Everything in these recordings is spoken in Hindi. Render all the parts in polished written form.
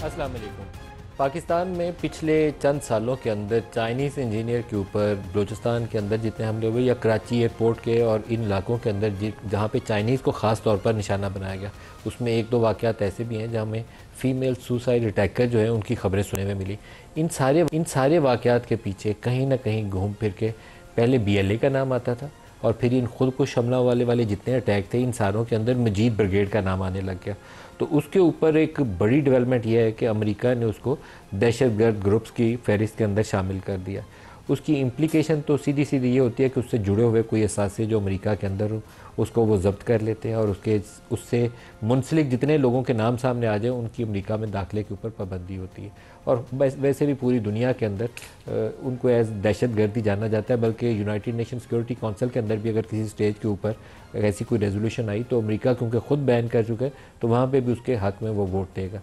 अस्सलाम वालेकुम। पाकिस्तान में पिछले चंद सालों के अंदर चाइनीज़ इंजीनियर के ऊपर बलूचिस्तान के अंदर जितने हमले हुए या कराची एयरपोर्ट के और इन इलाकों के अंदर जहाँ पे चाइनीज़ को ख़ास तौर पर निशाना बनाया गया, उसमें एक दो वाक़यात ऐसे भी हैं जहाँ में फ़ीमेल सुसाइड अटैकर जो है उनकी खबरें सुनने में मिली। इन सारे वाक़यात के पीछे कहीं ना कहीं घूम फिर के पहले BLA का नाम आता था और फिर इन खुद को हमला वाले जितने अटैक थे इन सारों के अंदर मजीद ब्रिगेड का नाम आने लग गया। तो उसके ऊपर एक बड़ी डेवलपमेंट यह है कि अमेरिका ने उसको दहशतगर्द ग्रुप्स की फहरिस्त के अंदर शामिल कर दिया। उसकी इम्प्लीकेशन तो सीधी सीधी ये होती है कि उससे जुड़े हुए कोई असासे जो अमेरिका के अंदर हो उसको वो जब्त कर लेते हैं और उससे मुंसलिक जितने लोगों के नाम सामने आ जाए उनकी अमेरिका में दाखिले के ऊपर पाबंदी होती है। और वैसे भी पूरी दुनिया के अंदर उनको एज दहशतगर्दी जाना जाता है, बल्कि यूनाइटेड नेशन सिक्योरिटी काउंसिल के अंदर भी अगर किसी स्टेज के ऊपर ऐसी कोई रेजोल्यूशन आई तो अमेरिका क्योंकि ख़ुद बैन कर चुका है तो वहाँ पे भी उसके हक़ में वो वोट देगा।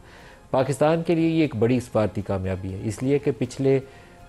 पाकिस्तान के लिए ये एक बड़ी सफारती कामयाबी है, इसलिए कि पिछले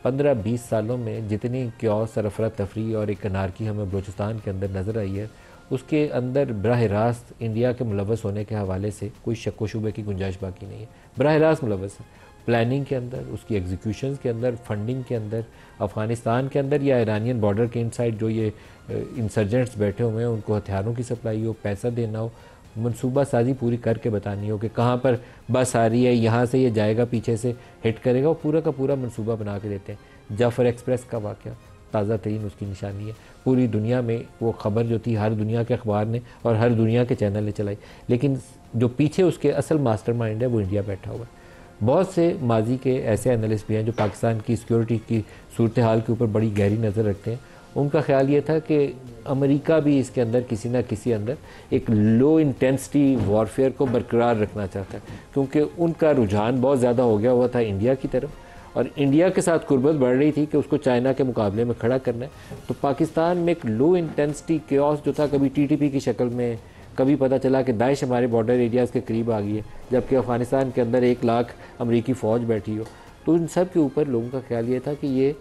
15-20 सालों में जितनी क्योस और अफरा तफरी और एक अनारकी हमें बलूचिस्तान के अंदर नज़र आई है उसके अंदर बराह रास्त इंडिया के मुलव्वस होने के हवाले से कोई शक व शुबे की गुंजाइश बाकी नहीं है। बराह रास्त मुलव्वस है प्लानिंग के अंदर, उसकी एग्जीक्यूशन के अंदर, फंडिंग के अंदर, अफ़गानिस्तान के अंदर या ईरानियन बॉर्डर के इनसाइड जो ये इंसर्जेंट्स बैठे हुए हैं उनको हथियारों की सप्लाई हो, पैसा देना हो, मनसूबा साजी पूरी करके बतानी हो कि कहाँ पर बस आ रही है, यहाँ से ये जाएगा, पीछे से हिट करेगा, वो पूरा का पूरा मनसूबा बना के देते हैं। जाफ़र एक्सप्रेस का वाक़या ताज़ा तरीन उसकी निशानी है। पूरी दुनिया में वो ख़बर जो थी हर दुनिया के अखबार ने और हर दुनिया के चैनल ने चलाई, लेकिन जो पीछे उसके असल मास्टरमाइंड है वो इंडिया बैठा हुआ है। बहुत से माजी के ऐसे एनालिस्ट भी हैं जो पाकिस्तान की सिक्योरिटी की सूरत हाल के ऊपर बड़ी गहरी नज़र रखते हैं। उनका ख्याल ये था कि अमेरिका भी इसके अंदर किसी न किसी अंदर एक लो इंटेंसिटी वॉरफेयर को बरकरार रखना चाहता है, क्योंकि उनका रुझान बहुत ज़्यादा हो गया हुआ था इंडिया की तरफ और इंडिया के साथ कुर्बत बढ़ रही थी कि उसको चाइना के मुकाबले में खड़ा करना है। तो पाकिस्तान में एक लो इंटेंसिटी क्योस जो था, कभी TTP की शक्ल में, कभी पता चला कि दाइश हमारे बॉर्डर एरियाज़ के करीब आ गई है जबकि अफ़गानिस्तान के अंदर 1 लाख अमरीकी फ़ौज बैठी हो। तो इन सब के ऊपर लोगों का ख्याल ये था कि ये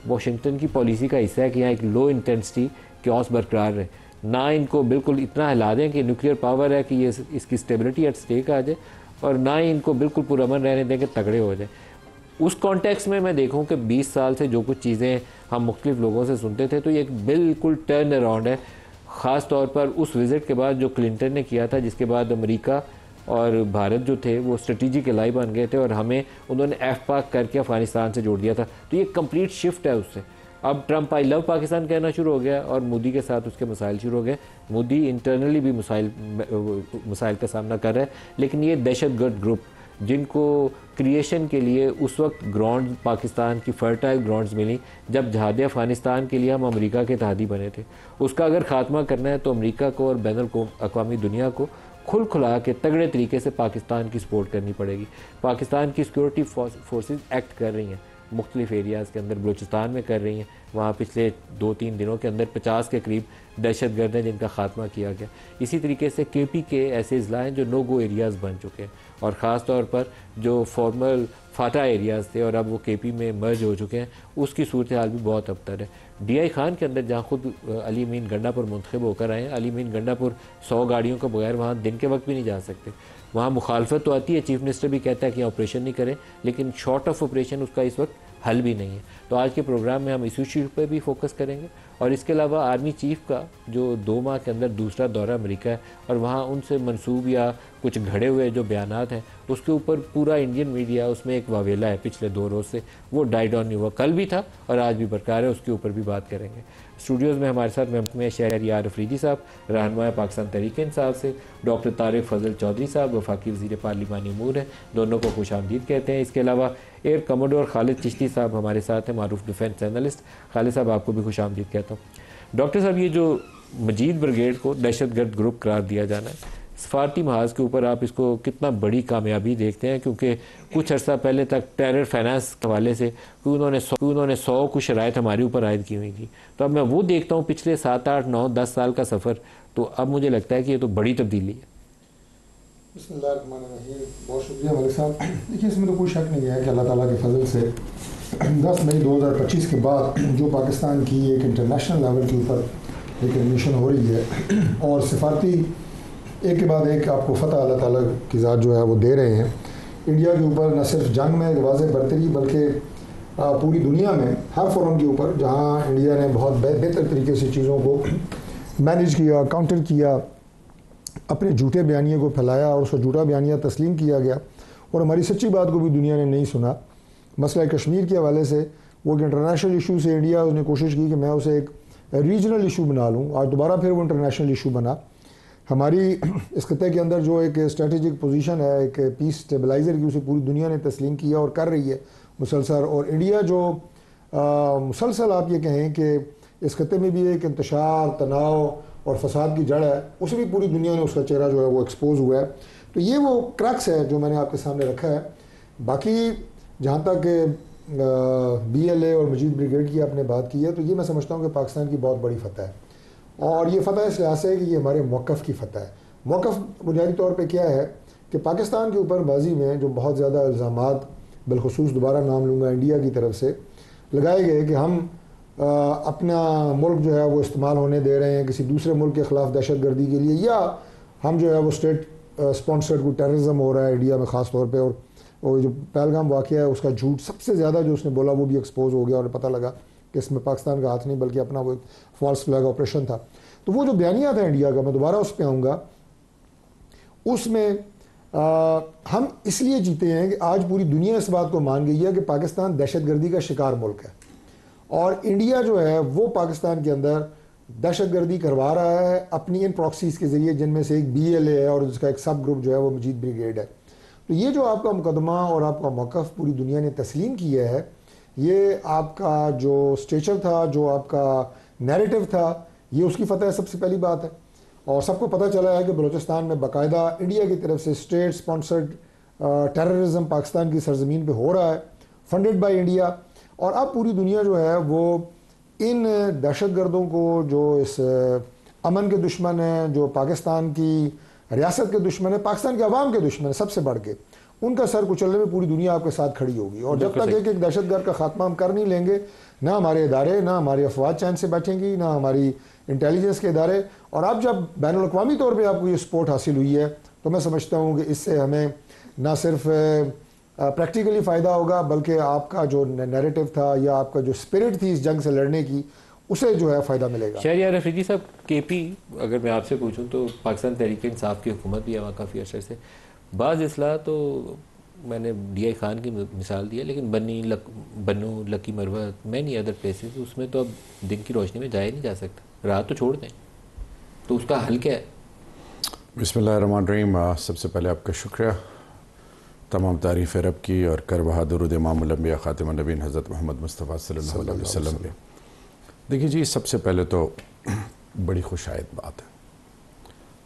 वाशिंगटन की पॉलिसी का हिस्सा है कि यहाँ एक लो इंटेंसिटी क्योस बरकरार रहे, ना इनको बिल्कुल इतना हिला दें कि न्यूक्लियर पावर है कि ये इसकी स्टेबिलिटी एट स्टेक आ जाए और ना ही इनको बिल्कुल पुरअमन रहने दें कि तगड़े हो जाए। उस कॉन्टेक्स्ट में मैं देखूँ कि 20 साल से जो कुछ चीज़ें हम मुख्तलिफ लोगों से सुनते थे तो ये एक बिल्कुल टर्न अराउंड है, ख़ास तौर पर उस विज़िट के बाद जो क्लिंटन ने किया था, जिसके बाद अमेरिका और भारत जो थे वो स्ट्रेटेजिक एलाई बन गए थे और हमें उन्होंने FPAC करके अफ़गानिस्तान से जोड़ दिया था। तो ये कंप्लीट शिफ्ट है उससे। अब ट्रंप आई लव पाकिस्तान कहना शुरू हो गया और मोदी के साथ उसके मसाइल शुरू हो गए। मोदी इंटरनली भी मसाइल का सामना कर रहा है, लेकिन ये दहशतगर्द ग्रुप जिनको क्रिएशन के लिए उस वक्त ग्राउंड पाकिस्तान की फर्टाइल ग्राउंड्स मिली जब जहाद अफ़गानिस्तान के लिए हम अमेरिका के तहदी बने थे, उसका अगर ख़ात्मा करना है तो अमेरिका को और बैनुल अक़वामी दुनिया को खुला के तगड़े तरीके से पाकिस्तान की सपोर्ट करनी पड़ेगी। पाकिस्तान की सिक्योरिटी फोर्सेस एक्ट कर रही हैं मुख्तलिफ एरियाज़ के अंदर, बलूचिस्तान में कर रही हैं। वहाँ पिछले 2-3 दिनों के अंदर 50 के करीब दहशतगर्द हैं जिनका ख़ात्मा किया गया। इसी तरीके से KP के ऐसे अजला हैं जो नो गो एरियाज़ बन चुके हैं और ख़ास तौर पर जो फॉर्मल फाटा एरियाज़ थे और अब वो KP में मर्ज हो चुके हैं, उसकी सूरत हाल भी बहुत अबतर है। DI खान के अंदर जहाँ खुद अली अमीन गंडापुर मुंतखब होकर आए हैं, अली अमीन गंडापुर 100 गाड़ियों के बगैर वहाँ दिन के वक्त भी नहीं जा सकते। वहाँ मुखालफत तो आती है, चीफ मिनिस्टर भी कहता है कि ऑपरेशन नहीं करें, लेकिन शॉर्ट ऑफ ऑपरेशन उसका इस वक्त हल भी नहीं है। तो आज के प्रोग्राम में हम इस इशू पर भी फोकस करेंगे और इसके अलावा आर्मी चीफ का जो 2 माह के अंदर दूसरा दौरा अमेरिका है और वहाँ उनसे मंसूब या कुछ घड़े हुए जो बयानात हैं उसके ऊपर पूरा इंडियन मीडिया उसमें एक वावेला है पिछले 2 रोज़ से, वो डाइड ऑन नहीं हुआ, कल भी था और आज भी बरकरार है, उसके ऊपर भी बात करेंगे। स्टूडियोज़ में हमारे साथ में शहरियार अफरीदी साहब, रहनुमा पाकिस्तान तहरीक इंसाफ से, डॉक्टर तारिक फजल चौधरी साहब वफाकी वज़ीर पार्लिमानी अमूर हैं, दोनों को खुश आमदीद कहते हैं। इसके अलावा एयर कमोडोर खालिद चिश्ती साहब हमारे साथ हैं, मारूफ डिफेंस एनालिस्ट। खालिद साहब आपको भी खुश आमदीद कहता हूँ। डॉक्टर साहब, ये जो मजीद ब्रिगेड को दहशतगर्द ग्रुप करार दिया जाना है, सफारती महाज के ऊपर आप इसको कितना बड़ी कामयाबी देखते हैं? क्योंकि कुछ अर्सा पहले तक टेरर फाइनेंस के हवाले से उन्होंने 100 कुछ शराइत हमारे ऊपर आयद की हुई थी, तो अब मैं वो देखता हूँ पिछले 7, 8, 9, 10 साल का सफ़र, तो अब मुझे लगता है कि ये तो बड़ी तब्दीली है। बहुत शुक्रिया मलिक साहब। देखिए, इसमें तो कोई शक नहीं है कि अल्लाह ताला के फजल से 10 मई 2025 के बाद जो पाकिस्तान की एक इंटरनेशनल लेवल के ऊपर एक एडमिशन हो रही है और सिफारती एक के बाद एक आपको फ़तह अल्लाह ताला की ज़ात जो है वो दे रहे हैं, इंडिया के ऊपर न सिर्फ जंग में एक वाज़ेह बरतरी बल्कि पूरी दुनिया में हर फोरम के ऊपर जहाँ इंडिया ने बहुत बेहतर तरीके से चीज़ों को मैनेज किया, काउंटर किया, अपने झूठे बयानिए को फैलाया और उसका झूठा बयानिया तस्लीम किया गया और हमारी सच्ची बात को भी दुनिया ने नहीं सुना। मसला कश्मीर के हवाले से वो एक इंटरनेशनल इशू से इंडिया ने कोशिश की कि मैं उसे एक रीजनल इशू बना लूँ और दोबारा फिर वो इंटरनेशनल इशू बना। हमारी इस खत्े के अंदर जो एक स्ट्रेटेजिक पोजीशन है, एक पीस स्टेबलाइज़र की, उसे पूरी दुनिया ने तस्लीम किया और कर रही है मुसलसल। और इंडिया जो मुसलसल आप ये कहें कि इस खत्े में भी एक इंतशार, तनाव और फसाद की जड़ है, उसे भी पूरी दुनिया ने उसका चेहरा जो है वो एक्सपोज हुआ है। तो ये वो क्रक्स है जो मैंने आपके सामने रखा है। बाकी जहाँ तक BLA और मजीद ब्रिगेड की आपने बात की है, तो ये मैं समझता हूँ कि पाकिस्तान की बहुत बड़ी फतह है और ये फ़तह इस लिहाज से है कि ये हमारे मौक़िफ़ की फ़तह है। मौक़िफ़ बुनियादी तौर पे क्या है कि पाकिस्तान के ऊपर माजी में जो बहुत ज़्यादा इल्ज़ामात, बिलखुसूस दोबारा नाम लूँगा इंडिया की तरफ से, लगाए गए कि हम अपना मुल्क जो है वो इस्तेमाल होने दे रहे हैं किसी दूसरे मुल्क के ख़िलाफ़ दहशत गर्दी के लिए, या हम जो है वो स्टेट स्पॉन्सर्ड कोई टेररिज्म हो रहा है इंडिया में ख़ास तौर पे। और जो पहलगाम वाक़या है उसका झूठ सबसे ज़्यादा जो उसने बोला वो भी एक्सपोज हो गया और पता लगा कि इसमें पाकिस्तान का हाथ नहीं बल्कि अपना वो एक फॉल्स फ्लैग ऑपरेशन था। तो वो जो बयानिया था इंडिया का, मैं दोबारा उस पर आऊँगा, उसमें हम इसलिए जीते हैं कि आज पूरी दुनिया इस बात को मान गई है कि पाकिस्तान दहशतगर्दी का शिकार मुल्क है और इंडिया जो है वो पाकिस्तान के अंदर दहशतगर्दी करवा रहा है अपनी इन प्रॉक्सीज़ के ज़रिए, जिनमें से एक BLA है और उसका एक सब ग्रुप जो है वो मजीद ब्रिगेड है। तो ये जो आपका मुकदमा और आपका मौक़िफ़ पूरी दुनिया ने तस्लीम किया है, ये आपका जो स्टेचर था, जो आपका नैरेटिव था, ये उसकी फ़तह सबसे पहली बात है। और सबको पता चला है कि बलूचिस्तान में बाकायदा इंडिया की तरफ से स्टेट स्पॉन्सर्ड टेररिज्म पाकिस्तान की सरजमीन पे हो रहा है, फंडेड बाय इंडिया। और अब पूरी दुनिया जो है वो इन दहशतगर्दों को, जो इस अमन के दुश्मन हैं, जो पाकिस्तान की रियासत के दुश्मन है, पाकिस्तान के अवाम के दुश्मन है, सबसे बढ़ के उनका सर कुचलने में पूरी दुनिया आपके साथ खड़ी होगी। और जब तक एक दहशतगर्द का खात्मा हम कर नहीं लेंगे, ना हमारे इदारे, ना हमारी अफवाज चैन से बैठेंगी, ना हमारी इंटेलिजेंस के इदारे। और अब जब बैनुल-अक़वामी तौर पे आपको ये सपोर्ट हासिल हुई है, तो मैं समझता हूँ कि इससे हमें ना सिर्फ प्रैक्टिकली फ़ायदा होगा बल्कि आपका जो नैरेटिव था या आपका जो स्पिरिट थी इस जंग से लड़ने की, उसे जो है फ़ायदा मिलेगा। शहरियार अफरीदी साहब, KP अगर मैं आपसे पूछूं तो पाकिस्तान तहरीक-ए-इंसाफ की हुकूमत भी है वहाँ काफ़ी अर्से से। बाज़ इसलाह तो मैंने DI खान की मिसाल दी है, लेकिन Bannu, Lakki Marwat, many other places, उसमें तो अब दिन की रोशनी में जाया नहीं जा सकता, रात तो छोड़ दें, तो उसका हल क्या है? बिस्मिल्लाहिर्रहमानिर्रहीम। सबसे पहले आपका शुक्रिया, तमाम तारीफ़ रब की और कर बहादुर इमामुल अंबिया खातिमुन नबीयीन हज़रत मोहम्मद मुस्तफ़ा सल्लल्लाहु अलैहि वसल्लम के। देखिए जी, सबसे पहले तो बड़ी खुशायद बात है,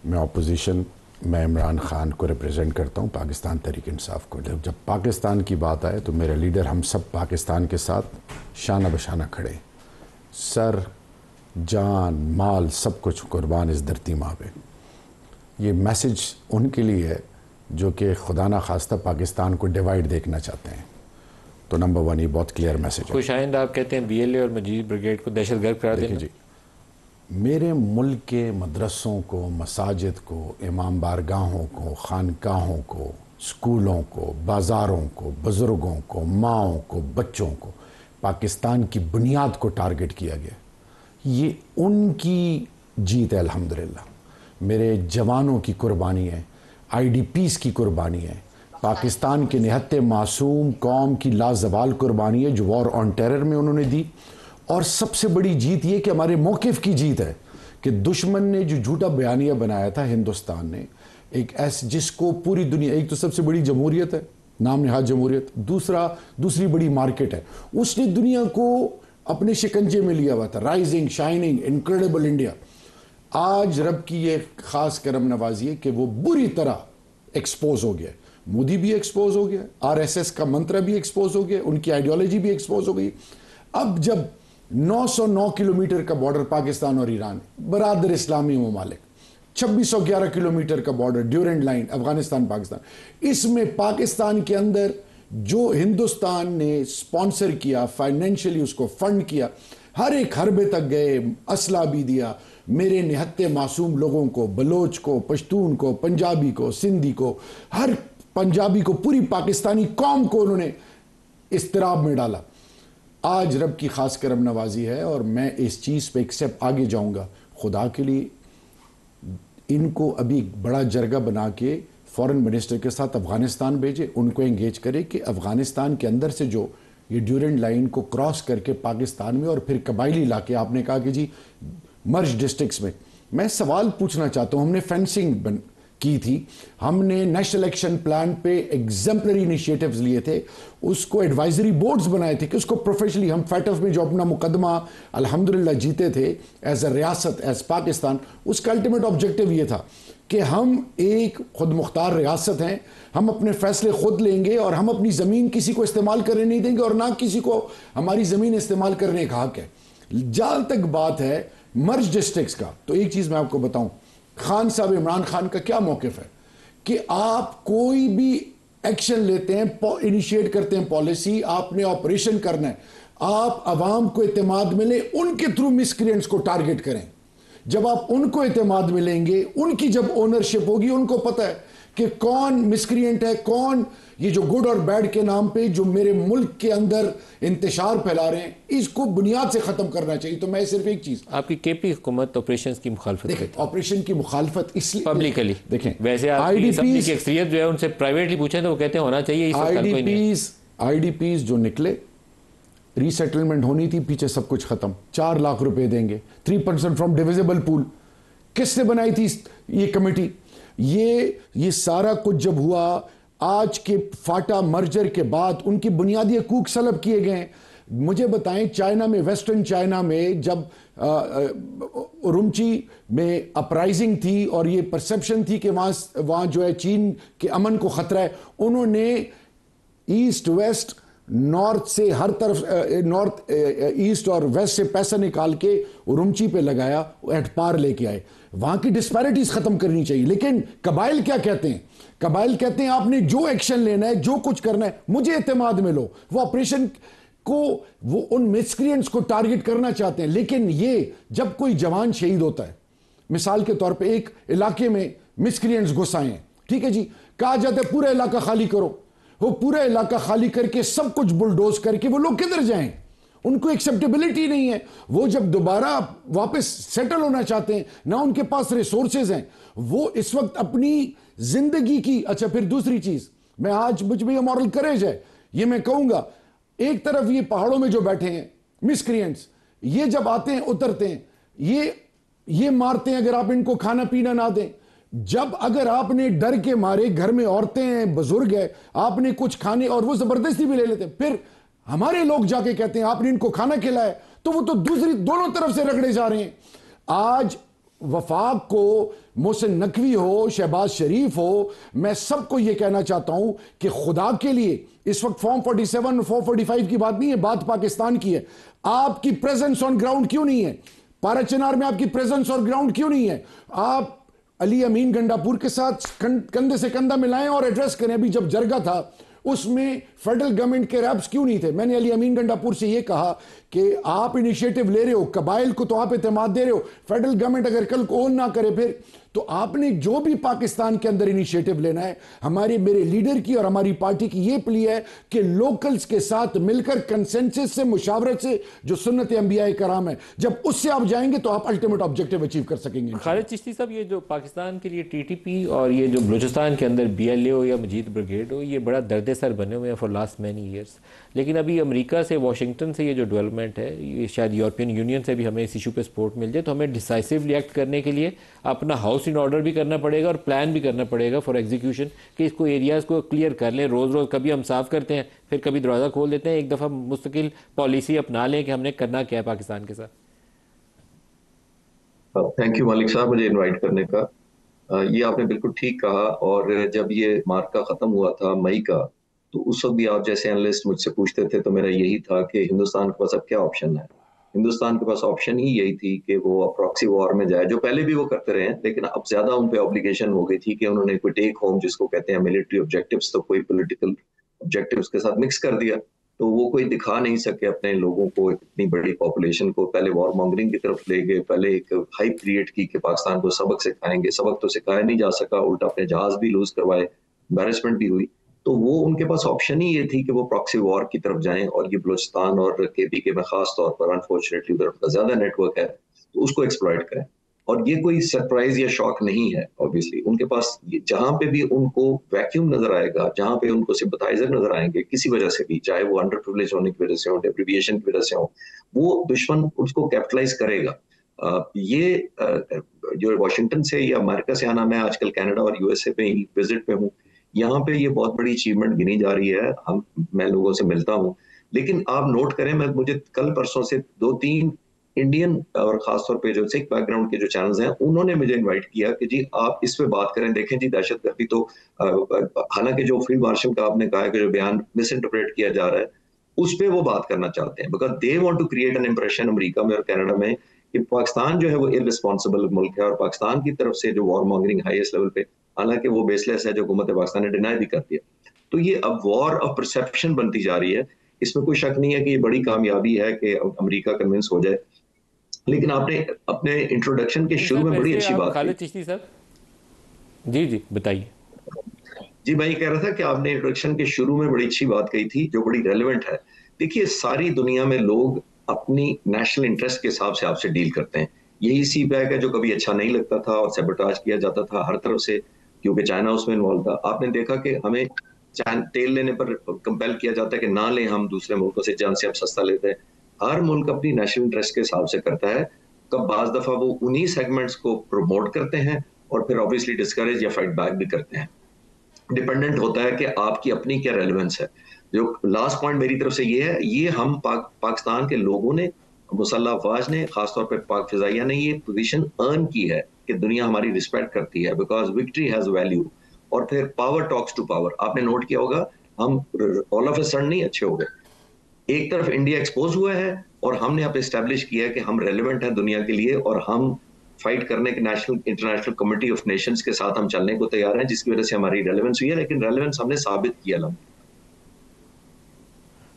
मैं अपोजिशन मैं इमरान ख़ान को रिप्रेजेंट करता हूँ, पाकिस्तान तहरीक-ए-इंसाफ को। जब पाकिस्तान की बात आए तो मेरे लीडर हम सब पाकिस्तान के साथ शाना बशाना खड़े, सर जान माल सब कुछ कुर्बान इस धरती माँ पे। ये मैसेज उनके लिए है जो कि खुदा ना खास्ता पाकिस्तान को डिवाइड देखना चाहते हैं। तो नंबर वन, ये बहुत क्लियर मैसेज है। खुशाइंद आप कहते हैं BLA और मजीद ब्रिगेड को दहशतगर्द करार देना। जी, मेरे मुल्क के मदरसों को, मसाजिद को, इमाम बारगाहों को, खानकाहों को, स्कूलों को, बाज़ारों को, बुज़ुर्गों को, माँओं को, बच्चों को, पाकिस्तान की बुनियाद को टारगेट किया गया। ये उनकी जीत है अल्हम्दुलिल्लाह। मेरे जवानों की कुर्बानी है, IDPs की कुर्बानी है, पाकिस्तान के निहत्ते मासूम कौम की लाजवाल कुर्बानी है जो वॉर ऑन टेरर में उन्होंने दी। और सबसे बड़ी जीत ये कि हमारे मौक़िफ़ की जीत है कि दुश्मन ने जो झूठा बयानिया बनाया था हिंदुस्तान ने, एक ऐसे जिसको पूरी दुनिया, एक तो सबसे बड़ी जमहूरियत है, नाम नहाद जमहूरियत, दूसरी बड़ी मार्केट है, उसने दुनिया को अपने शिकंजे में लिया हुआ था। Rising, shining, incredible India. आज रब की ये ख़ास करम नवाजी है कि वो बुरी तरह एक्सपोज हो गया। मोदी भी एक्सपोज हो गया, RSS का मंत्र भी एक्सपोज हो गया, उनकी आइडियोलॉजी भी एक्सपोज हो गई। अब जब 909 किलोमीटर का बॉर्डर पाकिस्तान और ईरान, बरादर इस्लामी ममालिक, 2611 किलोमीटर का border, Durand line Afghanistan Pakistan, इसमें पाकिस्तान के अंदर जो हिंदुस्तान ने स्पॉन्सर किया, फाइनेंशियली उसको फंड किया, हर एक हरबे तक गए, असला भी दिया, मेरे निहत्ते मासूम लोगों को, बलोच को, पश्तून को, पंजाबी को, सिंधी को, हर पंजाबी को, पूरी पाकिस्तानी कौम को उन्होंने इस्तिराब में डाला। आज रब की खास करम नवाजी है और मैं इस चीज़ पे एक स्टेप आगे जाऊंगा। खुदा के लिए इनको अभी बड़ा जरगा बना के फॉरेन मिनिस्टर के साथ अफगानिस्तान भेजे, उनको एंगेज करे कि अफगानिस्तान के अंदर से जो ये ड्यूरेंट लाइन को क्रॉस करके पाकिस्तान में और फिर कबायली इलाके, आपने कहा कि जी मर्ज डिस्ट्रिक्ट्स में, मैं सवाल पूछना चाहता हूँ। हमने फेंसिंग की थी, हमने नेशनल एक्शन प्लान पे एग्जाम्पलरी इनिशिएटिव्स लिए थे, उसको एडवाइजरी बोर्ड्स बनाए थे कि उसको प्रोफेशनली, हम फैटफ में जो अपना मुकदमा अल्हम्दुलिल्लाह जीते थे एज अ रियासत, एज पाकिस्तान, उसका अल्टीमेट ऑब्जेक्टिव ये था कि हम एक खुद मुख्तार रियासत हैं, हम अपने फैसले खुद लेंगे और हम अपनी ज़मीन किसी को इस्तेमाल करने नहीं देंगे और ना किसी को हमारी ज़मीन इस्तेमाल करने का हक है। जहाँ तक बात है मर्ज डिस्ट्रिक्ट्स का, तो एक चीज़ मैं आपको बताऊं, खान साहब, इमरान खान का क्या मौक़िफ़ है कि आप कोई भी एक्शन लेते हैं, इनिशिएट करते हैं पॉलिसी, आपने ऑपरेशन करना है, आप अवाम को एतमाद मिले, उनके थ्रू मिसक्रिएंट्स को टारगेट करें। जब आप उनको एतमाद मिलेंगे, उनकी जब ओनरशिप होगी, उनको पता है कि कौन मिसक्रिएंट है, कौन ये जो गुड और बैड के नाम पे जो मेरे मुल्क के अंदर इंतशार फैला रहे हैं, इसको बुनियाद से खत्म करना चाहिए। तो मैं सिर्फ एक चीज, आपकी केपी हुकूमत ऑपरेशंस की मुखालफत करती है, ऑपरेशन की मुखालफत इसलिए पब्लिकली देखें, वैसे आईडीपीज की अक्सरियत जो है उनसे प्राइवेटली पूछें तो वो कहते हैं होना चाहिए। आईडीपीज जो निकले, रीसेटलमेंट होनी थी, पीछे सब कुछ खत्म, 4 लाख रुपए देंगे, 3% फ्रॉम डिविजिबल पूल। किसने बनाई थी ये कमेटी? ये सारा कुछ जब हुआ, आज के फाटा मर्जर के बाद उनकी बुनियादी हकूक सलब किए गए। मुझे बताएं, चाइना में, वेस्टर्न चाइना में जब उरुमची में अपराइजिंग थी और ये परसेप्शन थी कि वहां जो है चीन के अमन को खतरा है, उन्होंने ईस्ट वेस्ट, नॉर्थ से हर तरफ, नॉर्थ ईस्ट और वेस्ट से पैसा निकाल के उरुमची पे लगाया, एट पार लेके आए। वहां की डिस्पैरिटीज खत्म करनी चाहिए। लेकिन कबाइल क्या कहते हैं? कबाइल कहते हैं आपने जो एक्शन लेना है, जो कुछ करना है, मुझे एतमाद में लो। वो ऑपरेशन को, वो उन मिसक्रिएंट्स को टारगेट करना चाहते हैं। लेकिन ये जब कोई जवान शहीद होता है, मिसाल के तौर पे एक इलाके में मिसक्रिएंट्स घुस आए हैं, ठीक है जी, कहा जाता है पूरा इलाका खाली करो। वो पूरा इलाका खाली करके सब कुछ बुलडोज करके वो लोग किधर जाएं? उनको एक्सेप्टेबिलिटी नहीं है। वो जब दोबारा वापस सेटल होना चाहते हैं, ना उनके पास रिसोर्सेज हैं, वो इस वक्त अपनी जिंदगी की, अच्छा फिर दूसरी चीज, मैं आज मुझ में ये मॉरल करेज है, ये मैं कहूंगा, एक तरफ ये पहाड़ों में जो बैठे हैं मिसक्रिएंट्स, ये जब आते हैं उतरते हैं, ये मारते हैं अगर आप इनको खाना पीना ना दें। जब अगर आपने डर के मारे, घर में औरतें हैं, बुजुर्ग है, आपने कुछ खाने, और वो जबरदस्ती भी ले लेते हैं, फिर हमारे लोग जाके कहते हैं आपने इनको खाना खिलाया, तो वो तो दूसरी दोनों तरफ से रगड़े जा रहे हैं। आज वफाक को, मोहसिन नकवी हो, शहबाज शरीफ हो, मैं सबको यह कहना चाहता हूं कि खुदा के लिए इस वक्त फॉर्म 47 और 445 की बात नहीं है, बात पाकिस्तान की है। आपकी प्रेजेंस ऑन ग्राउंड क्यों नहीं है? पाराचनार में आपकी प्रेजेंस ऑन ग्राउंड क्यों नहीं है? आप अली अमीन गंडापुर के साथ कंधे से कंधा मिलाएं और एड्रेस करें। अभी जब जरगा था उसमें फेडरल गवर्नमेंट के रैप्स क्यों नहीं थे? मैंने अली अमीन गंडापुर से यह कहा कि आप इनिशिएटिव ले रहे हो, कबाइल को तो आप एतमाद दे रहे हो, फेडरल गवर्नमेंट अगर कल को ओन ना करे फिर, तो आपने जो भी पाकिस्तान के अंदर इनिशिएटिव लेना है, मेरे लीडर की और हमारी पार्टी की यह प्ली है कि लोकल्स के साथ मिलकर कंसेंसस से, मुशावरत से, जो सुन्नत अंबिया कराम है, जब उससे आप जाएंगे तो आप अल्टीमेट ऑब्जेक्टिव अचीव कर सकेंगे। खालिद चिश्ती साहब, ये जो पाकिस्तान के लिए टीटीपी और ये जो बलूचिस्तान के अंदर BLA हो या मजीद ब्रिगेड हो, ये बड़ा दर्द-ए-सर बने हुए हैं फॉर लास्ट मैनी ईयर्स। लेकिन अभी अमेरिका से, वाशिंगटन से ये जो डेवलपमेंट है, ये शायद यूरोपियन यूनियन से भी हमें इस इशू पे सपोर्ट मिल जाए, तो हमें डिसाइसिवली एक्ट करने के लिए अपना हाउस इन ऑर्डर भी करना पड़ेगा और प्लान भी करना पड़ेगा फॉर एग्जीक्यूशन, कि इसको एरियाज़ को क्लियर कर लें। रोज़ रोज़ कभी हम साफ करते हैं, फिर कभी दरवाज़ा खोल देते हैं। एक दफ़ा मुस्तकिल पॉलिसी अपना लें कि हमने करना क्या है पाकिस्तान के साथ। थैंक यू मलिक साहब, मुझे इनवाइट करने का। ये आपने बिल्कुल ठीक कहा। और जब ये मार्का ख़त्म हुआ था मई का, तो उस वक्त भी आप जैसे एनालिस्ट मुझसे पूछते थे, तो मेरा यही था कि हिंदुस्तान के पास अब क्या ऑप्शन है। हिंदुस्तान के पास ऑप्शन ही यही थी कि वो प्रॉक्सी वॉर में जाए, जो पहले भी वो करते रहे हैं, लेकिन अब ज्यादा उन पे ऑब्लिगेशन हो गई थी कि उन्होंने कोई टेक होम, जिसको कहते हैं मिलिट्री ऑब्जेक्टिव्स, तो कोई पॉलिटिकल ऑब्जेक्टिव्स के साथ मिक्स कर दिया। तो वो कोई दिखा नहीं सके अपने लोगों को, इतनी बड़ी पॉपुलेशन को। पहले वॉर मॉन्गरिंग की तरफ ले गए, पहले एक हाइप क्रिएट की कि पाकिस्तान को सबक सिखाएंगे। सबक तो सिखाया नहीं जा सका, उल्टा अपने जहाज भी लूज करवाए, एम्बेरसमेंट भी हुई, तो वो उनके पास ऑप्शन ही ये थी कि वो प्रॉक्सी वॉर की तरफ जाएं, और ये बलूचिस्तान और केपीके में खास तौर पर अनफॉर्चुनेटली उधर का ज्यादा नेटवर्क है, तो उसको एक्सप्लॉइट करें। और ये कोई सरप्राइज या शॉक नहीं है, ऑब्वियसली उनके पास जहां पे भी उनको वैक्यूम नजर आएगा, जहां पे उनको सिंपथाइजर नजर आएंगे किसी वजह से भी, चाहे वो अंडर प्रिविलेज होने की वजह से हो, डेप्रिविएशन की वजह से हो, वो दुश्मन उसको कैपिटलाइज करेगा। ये जो वाशिंगटन से या अमेरिका से आना, मैं आजकल कनाडा और यूएसए पे ही विजिट पे हूँ, यहाँ पे ये बहुत बड़ी अचीवमेंट गिनी जा रही है। मैं लोगों से मिलता हूँ, लेकिन आप नोट करें, मुझे कल परसों से 2-3 इंडियन और खासतौर पे जो सिख बैकग्राउंड के जो चैनल्स हैं, उन्होंने मुझे इनवाइट किया कि जी आप इस पे बात करें। देखें जी, दहशतगर्दी तो हालांकि जो फील्ड मार्शल का आपने कहा है कि जो बयान मिस इंटरप्रेट किया जा रहा है, उस पे वो बात करना चाहते हैं, because they want to create an impression America में और कनाडा में कि पाकिस्तान जो है वो इररिस्पॉन्सिबल मुल्क है, और पाकिस्तान की तरफ से जो वॉर मॉन्गरिंग हाईएस्ट लेवल पे, हालांकि वो बेसलेस है, जो हुकूमत पाकिस्तान ने डिनाई भी कर दिया। तो ये अब वॉर ऑफ परसेप्शन बनती जा रही है। इसमें कोई शक नहीं है कि ये बड़ी कामयाबी है कि अमेरिका कन्विंस हो जाए। लेकिन आपने अपने इंट्रोडक्शन के शुरू में बड़ी अच्छी बात खालिद चिश्ती साहब, जी जी बताइए। जी, मैं ये कह रहा था कि आपने इंट्रोडक्शन के शुरू में बड़ी अच्छी बात कही थी, जो बड़ी रेलेवेंट है। देखिए, सारी दुनिया में लोग अपनी नेशनल इंटरेस्ट के हिसाब से आपसे डील करते हैं। यही सी पैक है जो कभी अच्छा नहीं लगता था और सेबोटाज किया जाता था हर तरफ से, क्योंकि चाइना उसमें इन्वॉल्व था। आपने देखा कि हमें तेल लेने पर कंपेल किया जाता है कि ना लें हम दूसरे मुल्कों से, जहां से हम सस्ता लेते हैं। हर मुल्क अपनी नेशनल इंटरेस्ट के हिसाब से करता है। कब बाज दफा वो उन्हीं सेगमेंट्स को प्रमोट करते हैं और फिर ऑब्वियसली डिस्करेज या फाइट बैक भी करते हैं। डिपेंडेंट होता है कि आपकी अपनी क्या रेलेवेंस है। जो लास्ट पॉइंट मेरी तरफ से ये है, ये हम पाकिस्तान के लोगों ने, मुसल्लह अफवाज ने, खासतौर पर पाक फिजाइया ने ये पोजीशन अर्न की है कि दुनिया हमारी रिस्पेक्ट करती है, बिकॉज विक्ट्री हैज वैल्यू। और फिर पावर टॉक्स टू पावर। आपने नोट किया होगा, हम ऑल ऑफ ए सडन नहीं अच्छे हो गए। एक तरफ इंडिया एक्सपोज हुआ है और हमने अब एस्टेब्लिश किया है कि हम रेलिवेंट हैं दुनिया के लिए, और हम फाइट करने के national international committee of Nations के साथ हम चलने को तैयार हैं, जिसकी वजह से हमारी रेलेवेंस हुई है। लेकिन रेलेवेंस हमने साबित किया लम।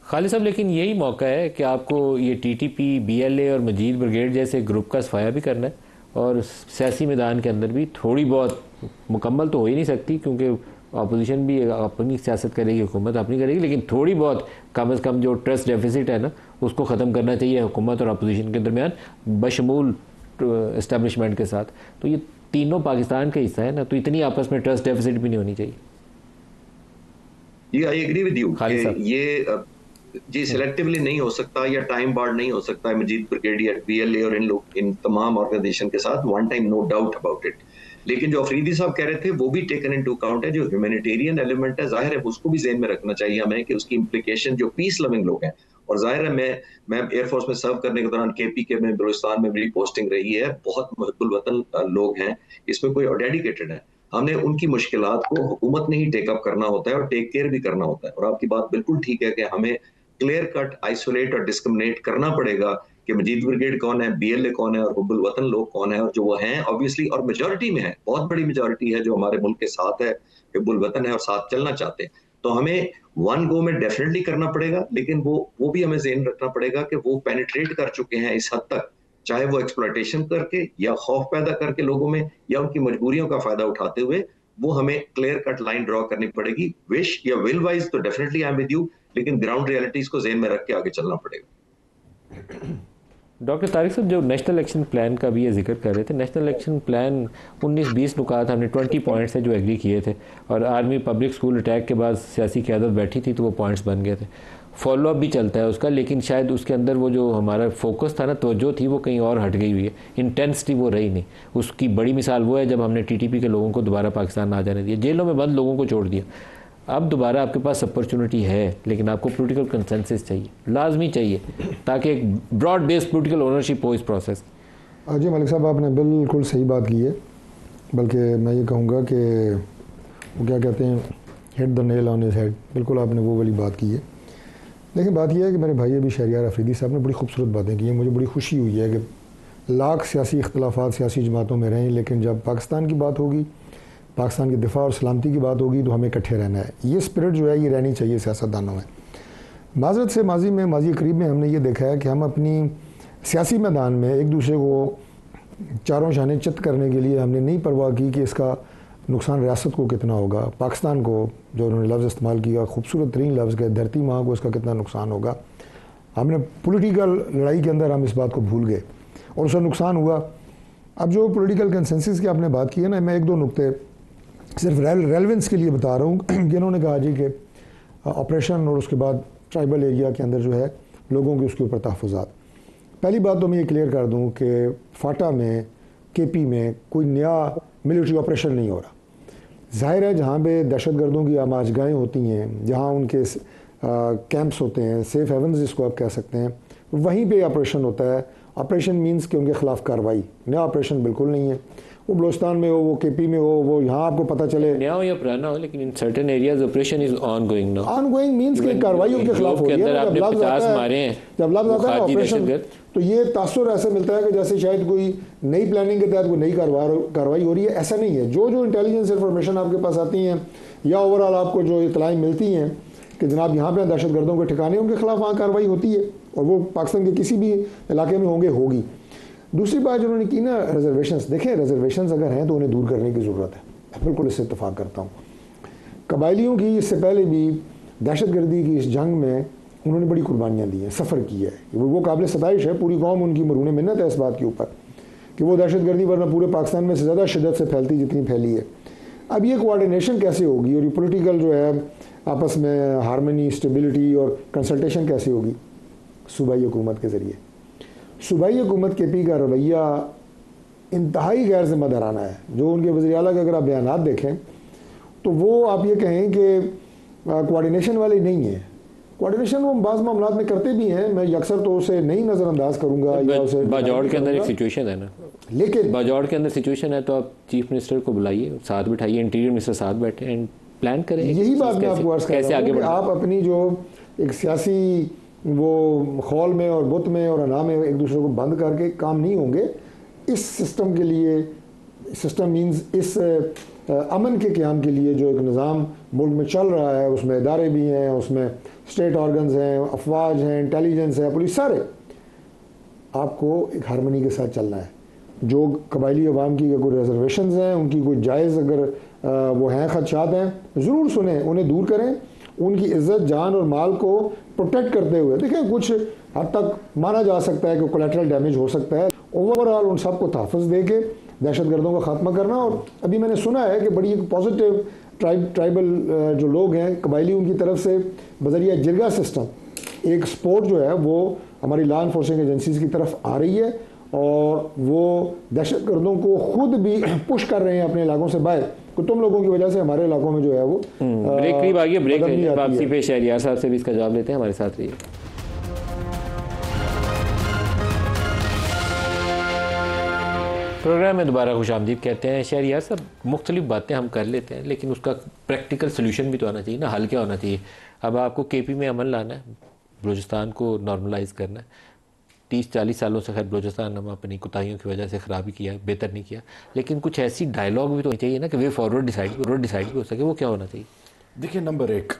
खालिद साहब, लेकिन यही मौका है कि आपको ये टीटीपी, बीएलए और मजीद ब्रिगेड जैसे ग्रुप का सफाया भी करना है, और सियासी मैदान के अंदर भी थोड़ी बहुत, मुकम्मल तो हो ही नहीं सकती क्योंकि अपोजिशन भी अपनी सियासत करेगी, हुकूमत अपनी करेगी, लेकिन थोड़ी बहुत कम से कम जो ट्रस्ट डेफिसिट है ना, उसको ख़त्म करना चाहिए हुकूमत और अपोजिशन के दरमियान, बशमूल इस्टेब्लिशमेंट के साथ। तो ये तीनों पाकिस्तान का हिस्सा है ना, तो इतनी आपस में ट्रस्ट डेफिसिट भी नहीं होनी चाहिए। ये आई एग्री विद यू, ये जी सिलेक्टिवली नहीं हो सकता या टाइम बार्ड नहीं हो सकता है मजीद ब्रिगेड या बीएलए और इन तमाम ऑर्गेनाइजेशन के साथ, one time, no doubt about it. लेकिन जो अफरीदी साहब कह रहे थे वो भी टेकन इनटू अकाउंट है। जो ह्यूमैनिटेरियन एलिमेंट है, जाहिर है उसको भी ज़हन में रखना चाहिए हमें कि उसकी इम्प्लीकेशन, जो पीस लविंग लोग हैं, और जाहिर है मैं एयरफोर्स में सर्व करने के दौरान केपीके में, बलूचिस्तान में मेरी पोस्टिंग रही है, बहुत मुहिब्बुल वतन लोग हैं, इसमें कोई डेडिकेटेड है। हमने उनकी मुश्किलात को हुकूमत ने ही टेकअप करना होता है और टेक केयर भी करना होता है। और आपकी बात बिल्कुल ठीक है कि हमें क्लियर कट आइसोलेट और डिस्क्रिमिनेट करना पड़ेगा कि मजीद ब्रिगेड कौन है, बीएलए कौन है और हुब्बुल वतन लोग कौन है, और जो वो हैं ऑब्वियसली, और मेजॉरिटी में है, बहुत बड़ी मेजॉरिटी है जो हमारे मुल्क के साथ है, हुब्बुल वतन है और साथ चलना चाहते हैं। तो हमें वन गो में डेफिनेटली करना पड़ेगा, लेकिन वो भी हमें ज़हन रखना पड़ेगा कि वो पेनिट्रेट कर चुके हैं इस हद तक, चाहे वो एक्सप्लॉयटेशन करके या खौफ पैदा करके लोगों में, या उनकी मजबूरियों का फायदा उठाते हुए, वो हमें क्लियर कट लाइन ड्रॉ करनी पड़ेगी। विश या विल वाइज तो definitely I am with you, लेकिन ग्राउंड रियलिटीज को ज़हन में रख के आगे चलना पड़ेगा। डॉक्टर तारिक साहब, जो नेशनल एक्शन प्लान का भी ये जिक्र कर रहे थे, नेशनल एक्शन प्लान 19-20 नुकात हमने 20 पॉइंट्स है जो एग्री किए थे, और आर्मी पब्लिक स्कूल अटैक के बाद सियासी क़यादत बैठी थी तो वो पॉइंट्स बन गए थे। फॉलो अप भी चलता है उसका, लेकिन शायद उसके अंदर वो जो हमारा फोकस था ना, तवज्जो थी, वो कहीं और हट गई हुई है, इंटेंसिटी वो रही नहीं। उसकी बड़ी मिसाल वो है जब हमने टीटीपी के लोगों को दोबारा पाकिस्तान ना जाने दिया, जेलों में बंद लोगों को छोड़ दिया। अब दोबारा आपके पास अपॉर्चुनिटी है, लेकिन आपको पॉलिटिकल कंसेंसस चाहिए, लाजमी चाहिए, ताकि एक ब्रॉड बेस्ड पॉलिटिकल ओनरशिप हो इस प्रोसेस। जी मलिक साहब, आपने बिल्कुल सही बात की है, बल्कि मैं ये कहूँगा कि वो क्या कहते हैं, hit the nail on his head, बिल्कुल आपने वो वाली बात की है। लेकिन बात यह है कि मेरे भाई अभी शहरियार अफरीदी साहब ने बड़ी खूबसूरत बातें की हैं। मुझे बड़ी खुशी हुई है कि लाख सियासी इख्तलाफात सियासी जमातों में रहें, लेकिन जब पाकिस्तान की बात होगी, पाकिस्तान के दिफा और सलामती की बात होगी, तो हमें इकट्ठे रहना है। ये स्पिरिट जो है ये रहनी चाहिए सियासतदानों में। माज़रत से माजी करीब में हमने ये देखा है कि हम अपनी सियासी मैदान में एक दूसरे को चारों शाने चित करने के लिए हमने नहीं परवाह की कि इसका नुकसान रियासत को कितना होगा, पाकिस्तान को जो उन्होंने लफ्ज़ इस्तेमाल किया खूबसूरत तरीन लफ्ज़ के धरती माँ को इसका कितना नुकसान होगा। हमने पॉलिटिकल लड़ाई के अंदर हम इस बात को भूल गए और उसका नुकसान हुआ। अब जो पॉलिटिकल कंसेंसस की आपने बात की है ना, मैं एक दो नुक्ते सिर्फ रेलेवेंस के लिए बता रहा हूँ कि इन्होंने कहा जी कि ऑपरेशन और उसके बाद ट्राइबल एरिया के अंदर जो है लोगों के उसके ऊपर तहफ़्फ़ुज़ात। पहली बात तो मैं ये क्लियर कर दूँ कि फाटा में केपी में कोई नया मिलिट्री ऑपरेशन नहीं हो रहा। ज़ाहिर है जहाँ पे दहशतगर्दों की आमाजगाहें होती हैं, जहाँ उनके कैंप्स होते हैं, सेफ हेवन्स जिसको आप कह सकते हैं, वहीं पे ऑपरेशन होता है। ऑपरेशन मींस कि उनके ख़िलाफ़ कार्रवाई, नया ऑपरेशन बिल्कुल नहीं है। वो बलोचिस्तान में हो, वो केपी में हो, वो यहाँ आपको पता चले नया हो या पुराना हो, लेकिन in certain areas operation is ongoing now. Ongoing means कि कार्रवाई उनके खिलाफ हो रही है। जब लफ्ज़ आता है ऑपरेशन, तो ये तासुर ऐसे मिलता है कि जैसे शायद कोई नई प्लानिंग के तहत कोई नई कार्रवाई हो रही है। ऐसा नहीं है। जो इंटेलिजेंस इंफॉर्मेशन आपके पास आती हैं या ओवरऑल आपको जो इतलाएँ मिलती हैं कि जनाब यहाँ पे दहशतगर्दों के ठिकाने, उनके खिलाफ वहाँ कार्रवाई होती है और वो पाकिस्तान के किसी भी इलाके में होगी। दूसरी बात जो उन्होंने की ना, रिजर्वेशंस, देखें रिजर्वेशंस अगर हैं तो उन्हें दूर करने की ज़रूरत है, मैं बिल्कुल इससे इत्तेफाक करता हूँ। कबायलियों की इससे पहले भी दहशतगर्दी की इस जंग में उन्होंने बड़ी कुर्बानियाँ दी हैं, सफ़र की है, वो काबिल सताइश है। पूरी कौम उनकी मरून मिन्नत है इस बात के ऊपर कि वो दहशतगर्दी वरना पूरे पाकिस्तान में से ज़्यादा शिद्दत से फैलती जितनी फैली है। अब ये कोऑर्डिनेशन कैसे होगी और ये पॉलिटिकल जो है आपस में हारमनी, स्टेबिलिटी और कंसल्टेशन कैसे होगी? सूबाई हुकूमत के ज़रिए। सूबाई हुकूमत के पी का रवैया इंतहाई गैर ज़िम्मेदाराना है। जो उनके वज़ीर आला के अगर आप बयानात देखें तो वो आप ये कहें कि कोऑर्डिनेशन वाले नहीं है। कोऑर्डिनेशन वो बाज़ मामलात में करते भी हैं, मैं अक्सर तो उसे नहीं नज़रअंदाज करूँगा या उसे बाजौड़ के अंदर एक सिचुएशन है ना, लेकिन बाजौड़ के अंदर सिचुएशन है तो आप चीफ मिनिस्टर को बुलाइए, साथ बिठाइए, इंटीरियर मिनिस्टर साथ बैठे एंड प्लान करें। यही बात मैं आपको अर्ज़ कर रहा हूं कि आप अपनी जो एक सियासी वो खौल में और बुत में और अना में एक दूसरे को बंद करके काम नहीं होंगे। इस सिस्टम के लिए, सिस्टम मीन्स इस अमन के क़याम के लिए जो एक निज़ाम मुल्क में चल रहा है, उसमें इदारे भी हैं, उसमें स्टेट ऑर्गन्स हैं, अफवाज हैं, इंटेलिजेंस है, पुलिस, सारे आपको एक हारमनी के साथ चलना है। जो कबायली अवाम की कोई रिजर्वेशन हैं, उनकी कोई जायज़ अगर वो हैं ख़दशात हैं, ज़रूर सुने, उन्हें दूर करें, उनकी इज़्ज़त, जान और माल को प्रोटेक्ट करते हुए। देखिए कुछ हद तक माना जा सकता है कि कोलैटरल डैमेज हो सकता है, ओवरऑल उन सबको तहफ़्फ़ुज़ दे के दहशतगर्दों का ख़ात्मा करना। और अभी मैंने सुना है कि बड़ी एक पॉजिटिव ट्राइबल जो लोग हैं कबायली, उनकी तरफ से बज़रिया जिरगा सिस्टम एक सपोर्ट जो है वो हमारी लॉ इन्फोर्सिंग एजेंसीज़ की तरफ आ रही है और वो दहशतगर्दों को खुद भी पुश कर रहे हैं अपने इलाकों से बाहर कि तुम लोगों की वजह से हमारे इलाकों में जो है वो ब्रेक करीब आ गया। ब्रेक वापसी पे शहरियार साहब से भी इसका जवाब लेते हैं, हमारे साथ रहिए। प्रोग्राम में दोबारा खुशामदीद कहते हैं। शहरियार साहब, मुख्तलिफ बातें हम कर लेते हैं लेकिन उसका प्रैक्टिकल सोल्यूशन भी तो आना चाहिए ना, हल क्या होना चाहिए। अब आपको केपी में अमन लाना है, बलूचिस्तान को नॉर्मलाइज करना है। 30-40 सालों से खैर बलूचिस्तान हम अपनी कोताहियों की वजह से ख़राब ही किया, बेहतर नहीं किया, लेकिन कुछ ऐसी डायलॉग भी तो चाहिए ना कि वे फॉरवर्ड डिसाइड भी हो सके। वो क्या होना चाहिए? देखिए, नंबर एक,